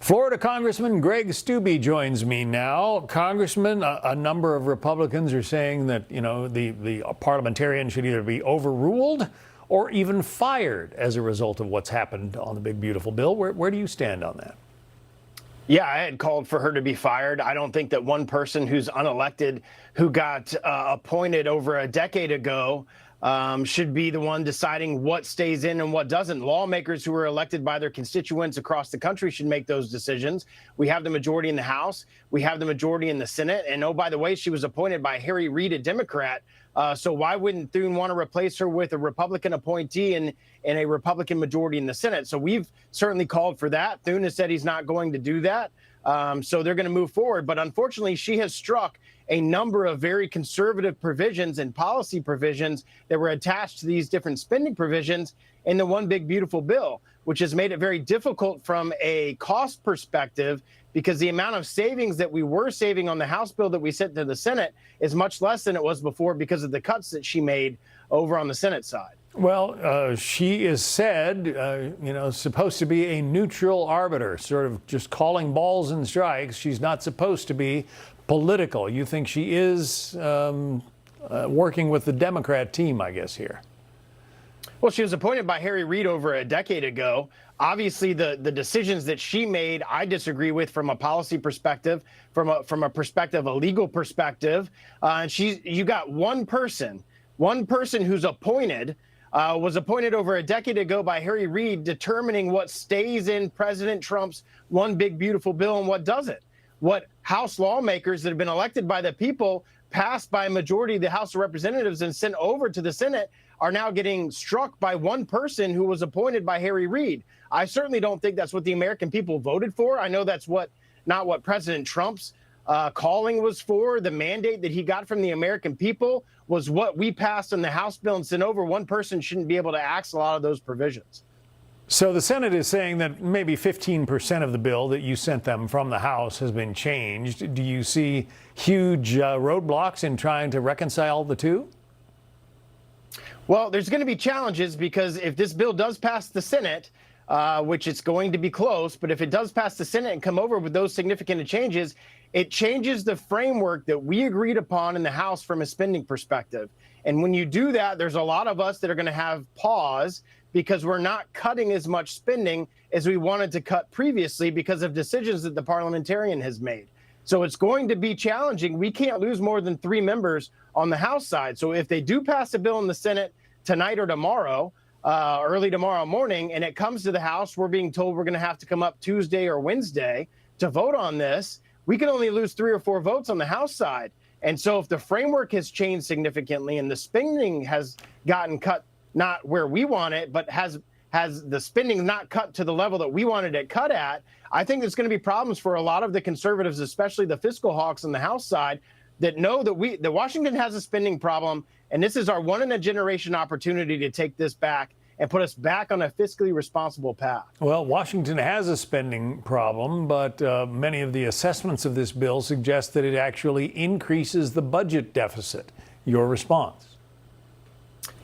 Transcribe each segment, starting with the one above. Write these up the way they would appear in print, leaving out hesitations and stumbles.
Florida Congressman Greg Steube joins me now. Congressman, a number of Republicans are saying that, the parliamentarian should either be overruled or even fired as a result of what's happened on the big, beautiful bill. Where do you stand on that? Yeah, I had called for her to be fired. I don't think that one person who's unelected, who got appointed over a decade ago, should be the one deciding what stays in and what doesn't. Lawmakers who are elected by their constituents across the country should make those decisions. We have the majority in the House. We have the majority in the Senate. And oh, by the way, she was appointed by Harry Reid, a Democrat. So why wouldn't Thune want to replace her with a Republican appointee and a Republican majority in the Senate? So we've certainly called for that. Thune has said he's not going to do that. So they're going to move forward. But unfortunately, she has struck a number of very conservative provisions and policy provisions that were attached to these different spending provisions in the one big beautiful bill, which has made it very difficult from a cost perspective, because the amount of savings that we were saving on the House bill that we sent to the Senate is much less than it was before because of the cuts that she made over on the Senate side. Well, she is said, supposed to be a neutral arbiter, sort of just calling balls and strikes. She's not supposed to be political. You think she is working with the Democrat team, I guess, here? Well, she was appointed by Harry Reid over a decade ago. Obviously, the decisions that she made, I disagree with from a policy perspective, from a perspective, a legal perspective. And you got one person who's appointed, was appointed over a decade ago by Harry Reid, determining what stays in President Trump's one big beautiful bill and what doesn't. What House lawmakers that have been elected by the people, passed by a majority of the House of Representatives and sent over to the Senate, are now getting struck by one person who was appointed by Harry Reid. I certainly don't think that's what the American people voted for. I know that's not what President Trump's calling was for. The mandate that he got from the American people was what we passed in the House bill and sent over. One person shouldn't be able to axe a lot of those provisions. So the Senate is saying that maybe 15% of the bill that you sent them from the House has been changed. Do you see huge roadblocks in trying to reconcile the two? Well, there's going to be challenges, because if this bill does pass the Senate, which it's going to be close, but if it does pass the Senate and come over with those significant changes, it changes the framework that we agreed upon in the House from a spending perspective. And when you do that, there's a lot of us that are going to have pause, because we're not cutting as much spending as we wanted to cut previously because of decisions that the parliamentarian has made. So it's going to be challenging. We can't lose more than 3 members on the House side. So if they do pass a bill in the Senate tonight or tomorrow, early tomorrow morning, and it comes to the House, we're being told we're going to have to come up Tuesday or Wednesday to vote on this. We can only lose 3 or 4 votes on the House side. And so if the framework has changed significantly and the spending has gotten cut, not where we want it, but has the spending not cut to the level that we wanted it cut at, I think there's going to be problems for a lot of the conservatives, especially the fiscal hawks on the House side, that know that Washington has a spending problem, and this is our one-in-a-generation opportunity to take this back and put us back on a fiscally responsible path. Well, Washington has a spending problem, but many of the assessments of this bill suggest that it actually increases the budget deficit. Your response?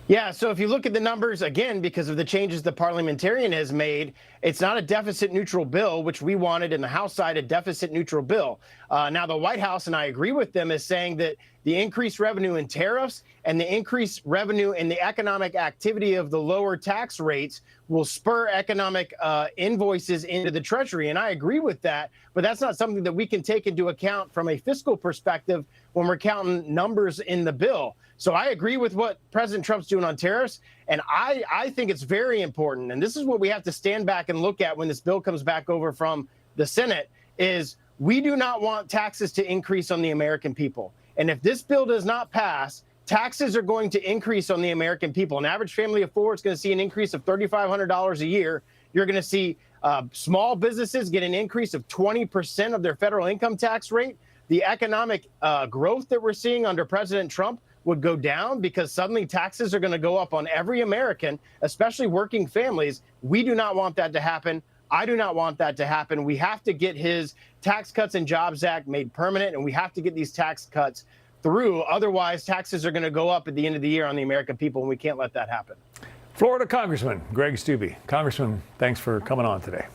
Yeah, so if you look at the numbers, again, because of the changes the parliamentarian has made, it's not a deficit neutral bill, which we wanted in the House side, a deficit neutral bill. Now, the White House, and I agree with them, is saying that the increased revenue in tariffs and the increased revenue in the economic activity of the lower tax rates will spur economic invoices into the Treasury. And I agree with that, but that's not something that we can take into account from a fiscal perspective when we're counting numbers in the bill. So I agree with what President Trump's doing on tariffs, and I think it's very important, and this is what we have to stand back and look at when this bill comes back over from the Senate, is we do not want taxes to increase on the American people. And if this bill does not pass, taxes are going to increase on the American people. An average family of 4 is going to see an increase of $3,500 a year. You're going to see small businesses get an increase of 20% of their federal income tax rate. The economic growth that we're seeing under President Trump would go down, because suddenly taxes are going to go up on every American, especially working families. We do not want that to happen. I do not want that to happen. We have to get his Tax Cuts and Jobs Act made permanent, and we have to get these tax cuts through. Otherwise, taxes are going to go up at the end of the year on the American people, and we can't let that happen. Florida Congressman Greg Steube. Congressman, thanks for coming on today.